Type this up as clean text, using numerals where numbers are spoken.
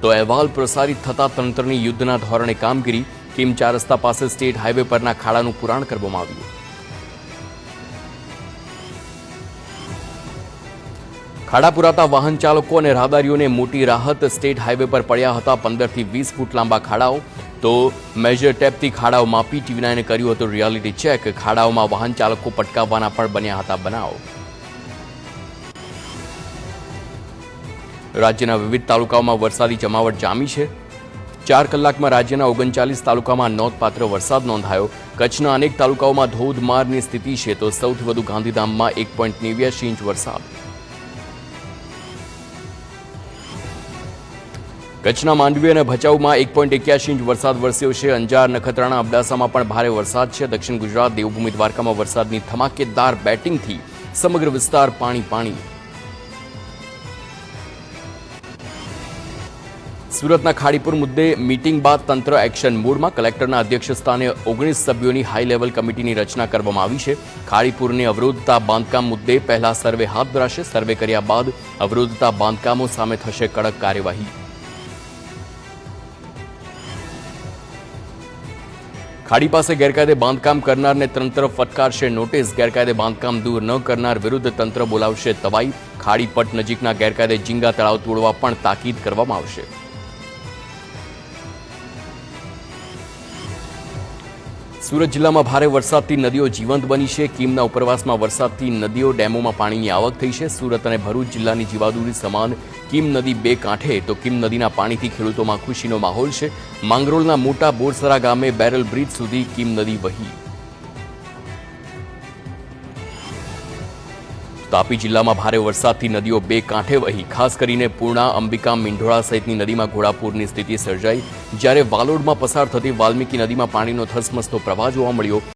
તો અહેવાલ પ્રસારિત થતા તંત્રની યુદ્ધના ધોરણે કામગીરી કિમ 4 રસ્તા પાસે સ્ટેટ હાઈવે પરના ખાડાનું પુરાણ કરવામાં આવ્યું. ખાડા પુરાતા વાહન ચાલકો અને રાહદારીઓને મોટી રાહત. સ્ટેટ હાઈવે પર પડ્યા હતા 15 થી 20 ફૂટ લાંબા ખાડાઓ. તો મેજર ટેપથી ખાડાઓ માપી TV9 કર્યું હતું રિયાલિટી ચેક. ખાડાઓમાં વાહન ચાલકો પટકાવવાના પણ બન્યા હતા બનાવ. રાજ્યના વિવિધ તાલુકાઓમાં વરસાદી જમાવટ જામી છે. 4 કલાકમાં રાજ્યના 39 તાલુકામાં નોંધપાત્ર વરસાદ નોંધાયો. કચ્છના અનેક તાલુકાઓમાં ધોધમારની સ્થિતિ છે તો સૌથી વધુ ગાંધીધામમાં 1.89 ઇંચ વરસાદ. કચ્છના માંડવી અને ભચાઉમાં 1.81 ઇંચ વરસાદ વરસ્યો છે. અંજાર, નખત્રાણા, અબડાસામાં પણ ભારે વરસાદ છે. દક્ષિણ ગુજરાત, દેવભૂમિ દ્વારકામાં વરસાદની ધમાકેદાર બેટિંગથી સમગ્ર વિસ્તાર પાણી. સુરતના ખાડીપુર મુદ્દે મીટિંગ બાદ તંત્ર એક્શન મોડમાં. કલેક્ટરના અધ્યક્ષસ્થાને 19 સભ્યોની હાઈ લેવલ કમિટીની રચના કરવામાં આવી છે. ખાડીપુરને અવરોધતા બાંધકામ મુદ્દે પહેલા સર્વે હાથ ધરાશે. સર્વે કર્યા બાદ અવરોધતા બાંધકામો સામે થશે કડક કાર્યવાહી. ખાડી પાસે ગેરકાયદે બાંધકામ કરનારને તંત્ર ફટકારશે નોટિસ. ગેરકાયદે બાંધકામ દૂર ન કરનાર વિરુદ્ધ તંત્ર બોલાવશે તવાઈ. ખાડીપટ નજીકના ગેરકાયદે ઝીંગા તળાવ તોડવા પણ તાકીદ કરવામાં આવશે. સુરત જિલ્લામાં ભારે વરસાદથી નદીઓ જીવંત બની છે. કીમના ઉપરવાસમાં વરસાદથી નદીઓ ડેમોમાં પાણીની આવક થઈ છે. સુરત અને ભરૂચ જિલ્લાની જીવાદોરી સમાન કીમ નદી બે કાંઠે તો કીમ નદીના પાણીથી ખેડૂતોમાં ખુશીનો માહોલ છે. માંગરોળના મોટા બોરસરા ગામે બેરલ બ્રિજ સુધી કીમ નદી વહી. તાપી જિલ્લામાં ભારે વરસાદથી નદીઓ બે કાંઠે વહી. ખાસ કરીને પૂર્ણા, અંબિકા, મીંઢોળા સહિતની નદીમાં ઘોડાપૂરની સ્થિતિ સર્જાઈ. જ્યારે વાલોડમાં પસાર થતી વાલ્મીકી નદીમાં પાણીનો ધસમસતો પ્રવાહ જોવા મળ્યો.